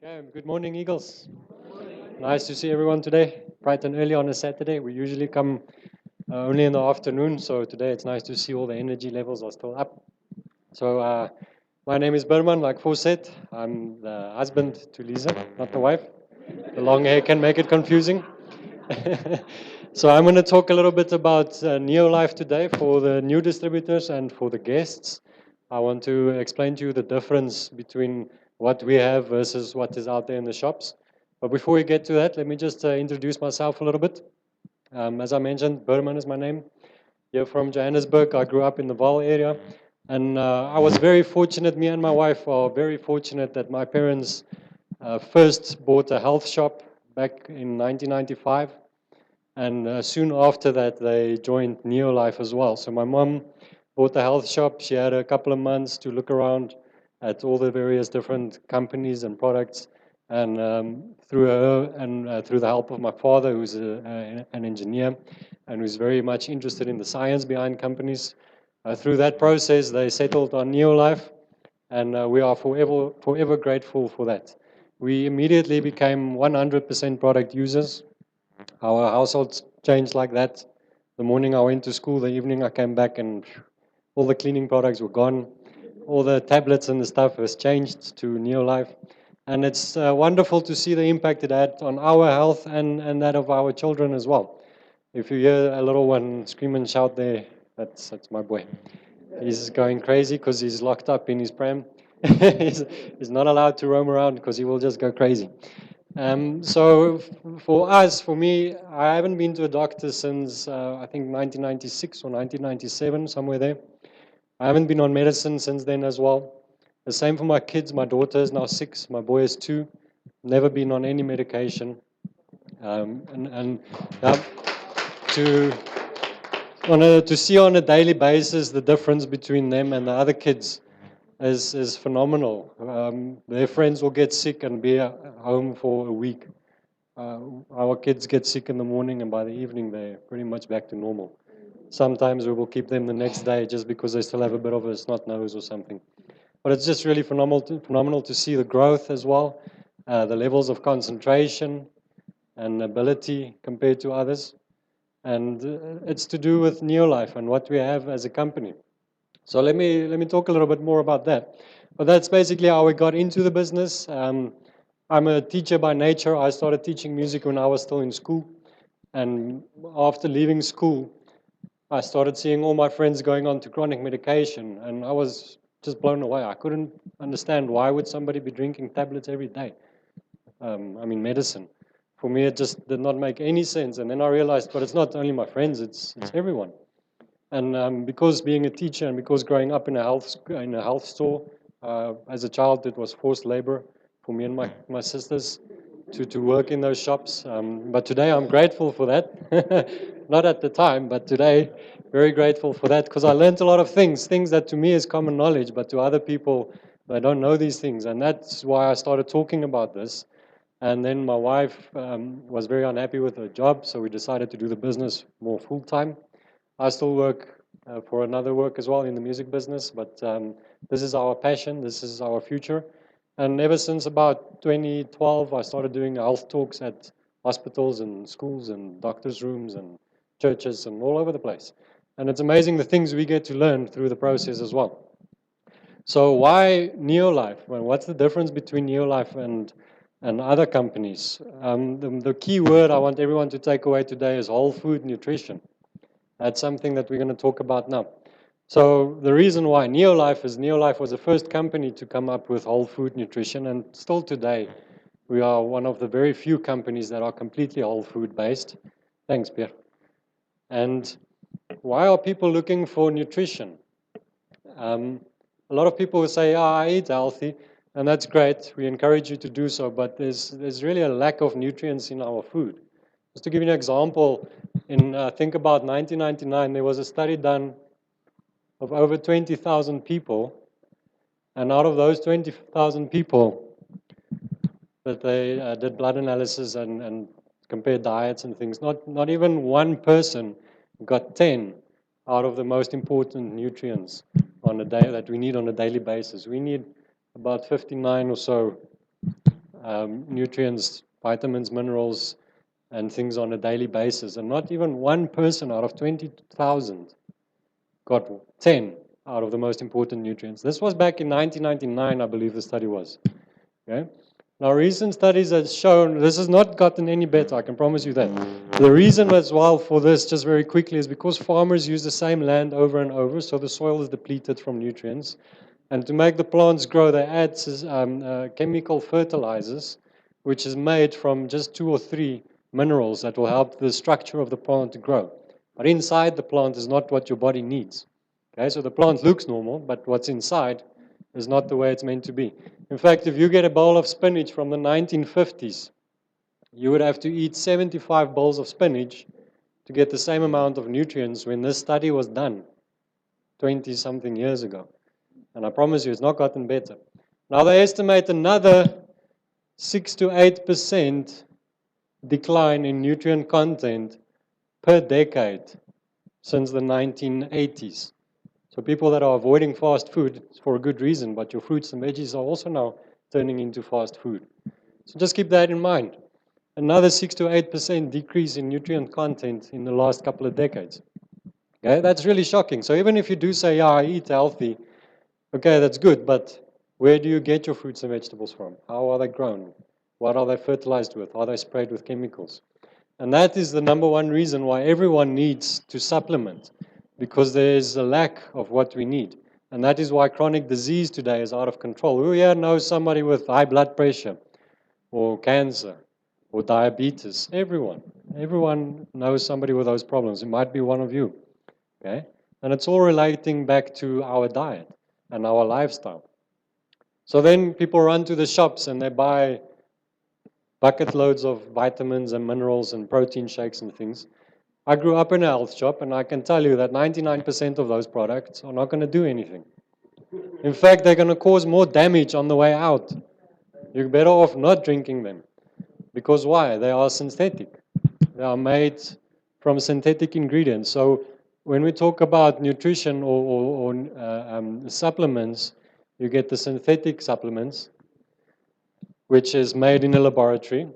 Okay, good morning, Eagles. Nice to see everyone today, bright and early on a Saturday. We usually come only in the afternoon, so today it's nice to see all the energy levels are still up. So, my name is Buhrmann, like Fo said. I'm the husband to Lisa, not the wife. The long hair can make it confusing. So, I'm going to talk a little bit about Neolife today for the new distributors and for the guests. I want to explain to you the difference between what we have versus what is out there in the shops. But before we get to that, let me just introduce myself a little bit. As I mentioned, Buhrmann is my name. Here from Johannesburg. I grew up in the Vaal area. And I was very fortunate, me and my wife are very fortunate that my parents first bought a health shop back in 1995. And soon after that, they joined Neolife as well. So my mom bought a health shop. She had a couple of months to look around at all the various different companies and products. And through her and through the help of my father, who's an engineer and who's very much interested in the science behind companies, through that process, they settled on Neolife. And we are forever grateful for that. We immediately became 100% product users. Our households changed like that. The morning I went to school, the evening I came back, and all the cleaning products were gone. All the tablets and the stuff has changed to Neolife. And it's wonderful to see the impact it had on our health and that of our children as well. If you hear a little one scream and shout there, that's my boy. He's going crazy because he's locked up in his pram. he's not allowed to roam around because he will just go crazy. So for us, for me, I haven't been to a doctor since I think 1996 or 1997, somewhere there. I haven't been on medicine since then as well. The same for my kids. My daughter is now 6, my boy is 2. Never been on any medication. And to see on a daily basis the difference between them and the other kids is phenomenal. Their friends will get sick and be home for a week. Our kids get sick in the morning, and by the evening, they're pretty much back to normal. Sometimes we will keep them the next day just because they still have a bit of a snot nose or something. But it's just really phenomenal to see the growth as well, the levels of concentration and ability compared to others. And it's to do with Neolife and what we have as a company. So let me talk a little bit more about that. But that's basically how we got into the business. I'm a teacher by nature. I started teaching music when I was still in school. And after leaving school, I started seeing all my friends going on to chronic medication. And I was just blown away. I couldn't understand why would somebody be drinking tablets every day. Medicine. For me, it just did not make any sense. And then I realized, but it's not only my friends, it's everyone. And because being a teacher and because growing up in a health store, as a child, it was forced labor for me and my sisters to work in those shops. But today I'm grateful for that. Not at the time, but today, very grateful for that because I learned a lot of things that to me is common knowledge, but to other people, they don't know these things. And that's why I started talking about this. And then my wife was very unhappy with her job, so we decided to do the business more full-time. I still work for another work as well in the music business, but this is our passion, this is our future. And ever since about 2012, I started doing health talks at hospitals and schools and doctors' rooms and churches and all over the place. And it's amazing the things we get to learn through the process as well. So why Neolife? Well, what's the difference between Neolife and other companies? The key word I want everyone to take away today is whole food nutrition. That's something that we're going to talk about now. So the reason why Neolife was the first company to come up with whole food nutrition, and still today, we are one of the very few companies that are completely whole food based. Thanks, Pierre. And why are people looking for nutrition? A lot of people will say, I eat healthy, and that's great. We encourage you to do so, but there's really a lack of nutrients in our food. Just to give you an example, in think about 1999, there was a study done of over 20,000 people, and out of those 20,000 people, that they did blood analysis and compared diets and things, not even one person got 10 out of the most important nutrients on a day that we need on a daily basis. We need about 59 or so nutrients, vitamins, minerals, and things on a daily basis. And not even one person out of 20,000 got 10 out of the most important nutrients. This was back in 1999, I believe the study was. Okay? Now, recent studies have shown this has not gotten any better, I can promise you that. The reason as well for this, just very quickly, is because farmers use the same land over and over, so the soil is depleted from nutrients. And to make the plants grow, they add chemical fertilizers, which is made from just 2 or 3 minerals that will help the structure of the plant to grow. But inside the plant is not what your body needs. Okay, so the plant looks normal, but what's inside is not the way it's meant to be. In fact, if you get a bowl of spinach from the 1950s, you would have to eat 75 bowls of spinach to get the same amount of nutrients when this study was done 20-something years ago. And I promise you, it's not gotten better. Now they estimate another 6 to 8% decline in nutrient content per decade since the 1980s. So people that are avoiding fast food for a good reason, but your fruits and veggies are also now turning into fast food. So just keep that in mind. Another 6 to 8% decrease in nutrient content in the last couple of decades. Okay, that's really shocking. So even if you do say, yeah, I eat healthy, okay, that's good, but where do you get your fruits and vegetables from? How are they grown? What are they fertilized with? Are they sprayed with chemicals? And that is the number one reason why everyone needs to supplement, because there is a lack of what we need. And that is why chronic disease today is out of control. Who here knows somebody with high blood pressure or cancer or diabetes? Everyone. Everyone knows somebody with those problems. It might be one of you. Okay? And it's all relating back to our diet and our lifestyle. So then people run to the shops and they buy bucket loads of vitamins and minerals and protein shakes and things. I grew up in a health shop, and I can tell you that 99% of those products are not going to do anything. In fact, they're going to cause more damage on the way out. You're better off not drinking them. Because why? They are synthetic. They are made from synthetic ingredients. So when we talk about nutrition or supplements, you get the synthetic supplements, which is made in a laboratory.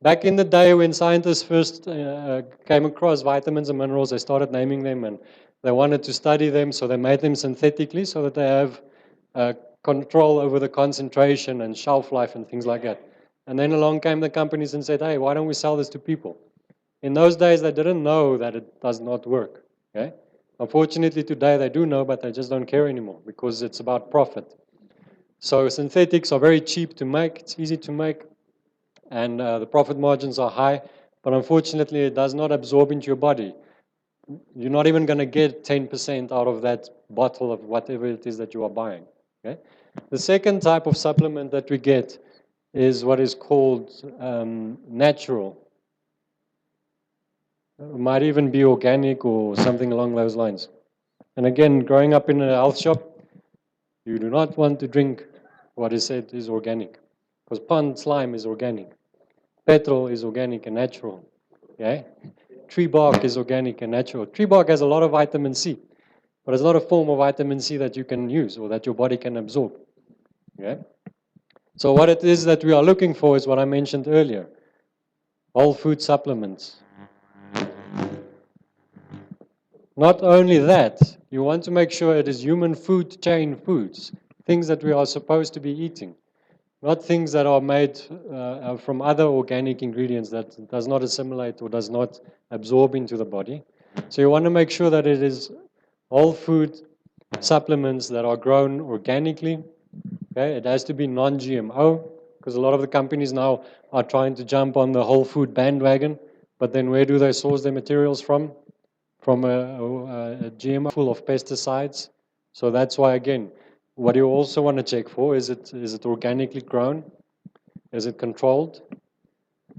Back in the day when scientists first came across vitamins and minerals, they started naming them and they wanted to study them, so they made them synthetically so that they have control over the concentration and shelf life and things like that. And then along came the companies and said, hey, why don't we sell this to people? In those days, they didn't know that it does not work. Okay? Unfortunately, today they do know, but they just don't care anymore because it's about profit. So synthetics are very cheap to make. It's easy to make. And the profit margins are high, but unfortunately it does not absorb into your body. You're not even going to get 10% out of that bottle of whatever it is that you are buying. Okay? The second type of supplement that we get is what is called natural. It might even be organic or something along those lines. And again, growing up in a health shop, you do not want to drink what is said is organic, because pond slime is organic. Petrol is organic and natural. Okay? Tree bark is organic and natural. Tree bark has a lot of vitamin C, but it's not a form of vitamin C that you can use or that your body can absorb. Okay? So what it is that we are looking for is what I mentioned earlier. Whole food supplements. Not only that, you want to make sure it is human food chain foods, things that we are supposed to be eating. Not things that are made from other organic ingredients that does not assimilate or does not absorb into the body. So you want to make sure that it is whole food supplements that are grown organically. Okay? It has to be non-GMO, because a lot of the companies now are trying to jump on the whole food bandwagon. But then where do they source their materials from? From a GMO full of pesticides. So that's why, again, what you also want to check for is it organically grown? Is it controlled?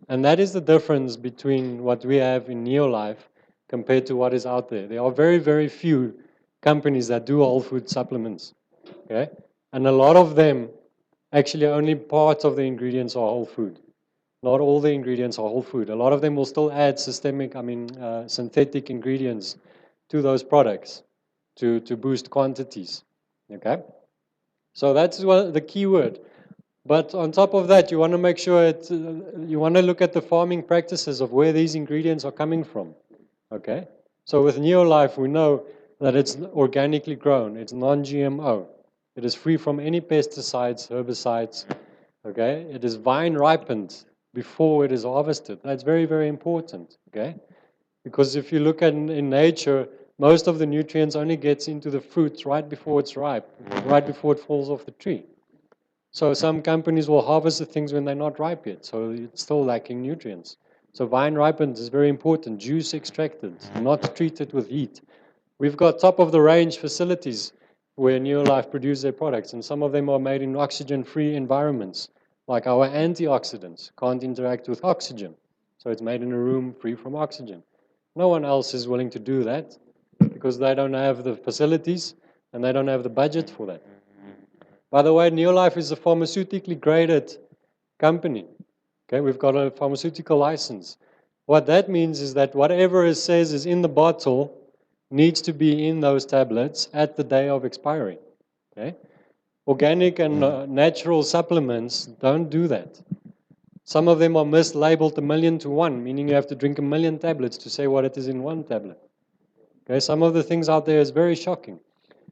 And that is the difference between what we have in Neolife compared to what is out there. There are very, very few companies that do whole food supplements. Okay? And a lot of them, actually only parts of the ingredients are whole food. Not all the ingredients are whole food. A lot of them will still add synthetic ingredients to those products to boost quantities. Okay? So that's the key word. But on top of that, you want to make sure you want to look at the farming practices of where these ingredients are coming from. Okay? So with Neolife, we know that it's organically grown, it's non-GMO, it is free from any pesticides, herbicides. Okay? It is vine ripened before it is harvested. That's very, very important. Okay? Because if you look at in nature, most of the nutrients only gets into the fruit right before it's ripe, right before it falls off the tree. So some companies will harvest the things when they're not ripe yet, so it's still lacking nutrients. So vine ripened is very important. Juice extracted, not treated with heat. We've got top of the range facilities where Neolife produce their products, and some of them are made in oxygen-free environments, like our antioxidants can't interact with oxygen. So it's made in a room free from oxygen. No one else is willing to do that because they don't have the facilities and they don't have the budget for that. By the way, Neolife is a pharmaceutically graded company. Okay, we've got a pharmaceutical license. What that means is that whatever it says is in the bottle needs to be in those tablets at the day of expiry. Okay? Organic and natural supplements don't do that. Some of them are mislabeled 1,000,000 to 1, meaning you have to drink 1,000,000 tablets to say what it is in one tablet. Okay, some of the things out there is very shocking.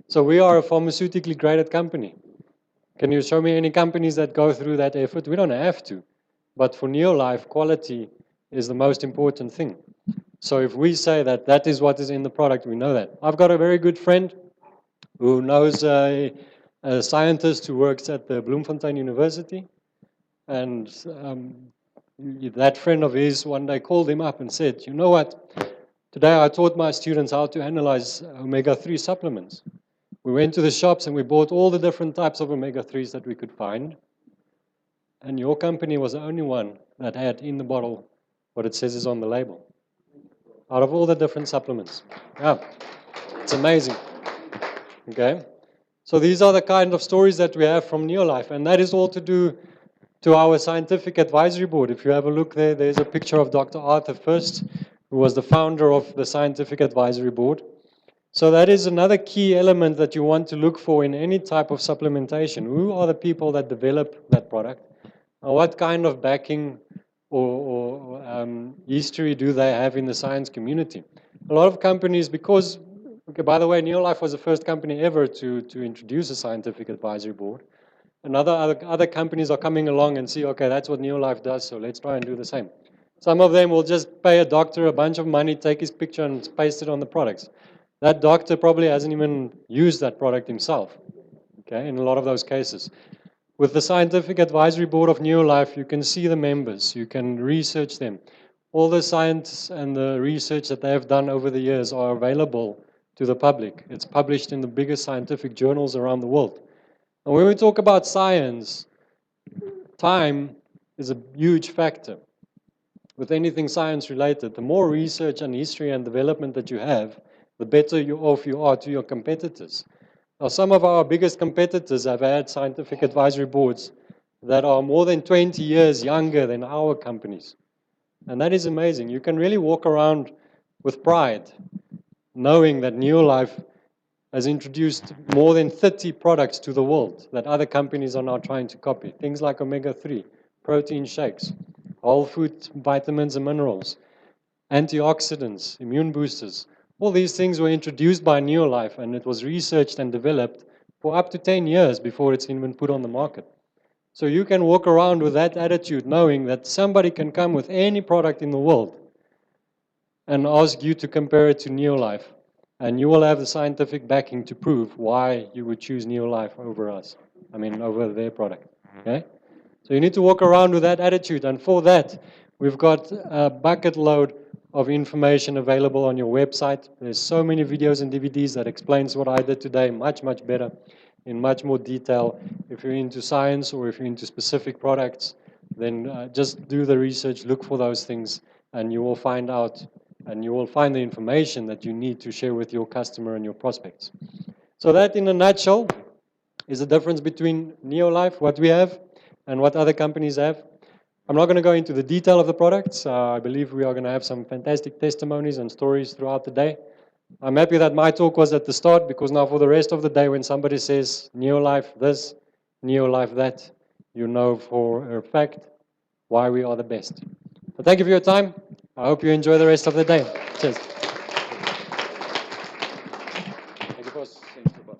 So we are a pharmaceutically graded company. Can you show me any companies that go through that effort? We don't have to. But for Neolife, quality is the most important thing. So if we say that that is what is in the product, we know that. I've got a very good friend who knows a scientist who works at the Bloemfontein University. And that friend of his one day called him up and said, you know what? Today I taught my students how to analyze omega-3 supplements. We went to the shops and we bought all the different types of omega-3s that we could find. And your company was the only one that had in the bottle what it says is on the label. Out of all the different supplements. Yeah, it's amazing. Okay, so these are the kind of stories that we have from Neolife, and that is all to do to our scientific advisory board. If you have a look there, there's a picture of Dr. Arthur First, who was the founder of the scientific advisory board. So that is another key element that you want to look for in any type of supplementation. Who are the people that develop that product? And what kind of backing or history do they have in the science community? A lot of companies, because, okay, by the way, Neolife was the first company ever to introduce a scientific advisory board. And other companies are coming along and see, okay, that's what Neolife does, so let's try and do the same. Some of them will just pay a doctor a bunch of money, take his picture and paste it on the products. That doctor probably hasn't even used that product himself, okay, in a lot of those cases. With the Scientific Advisory Board of Neolife, you can see the members, you can research them. All the science and the research that they have done over the years are available to the public. It's published in the biggest scientific journals around the world. And when we talk about science, time is a huge factor. With anything science related, the more research and history and development that you have, the better off you are to your competitors. Now, some of our biggest competitors have had scientific advisory boards that are more than 20 years younger than our companies. And that is amazing. You can really walk around with pride, knowing that Neolife has introduced more than 30 products to the world that other companies are now trying to copy. Things like omega-3, protein shakes, whole food vitamins and minerals, antioxidants, immune boosters. All these things were introduced by Neolife, and it was researched and developed for up to 10 years before it's even put on the market. So you can walk around with that attitude, knowing that somebody can come with any product in the world and ask you to compare it to Neolife, and you will have the scientific backing to prove why you would choose Neolife over us. Over their product. Okay? So you need to walk around with that attitude, and for that, we've got a bucket load of information available on your website. There's so many videos and DVDs that explains what I did today much, much better, in much more detail. If you're into science or if you're into specific products, then just do the research, look for those things, and you will find out, and you will find the information that you need to share with your customer and your prospects. So that, in a nutshell, is the difference between Neolife, what we have, and what other companies have. I'm not going to go into the detail of the products. I believe we are going to have some fantastic testimonies and stories throughout the day. I'm happy that my talk was at the start, because now for the rest of the day, when somebody says Neolife this, Neolife that, you know for a fact why we are the best. So thank you for your time. I hope you enjoy the rest of the day. Cheers. Thank you, boss.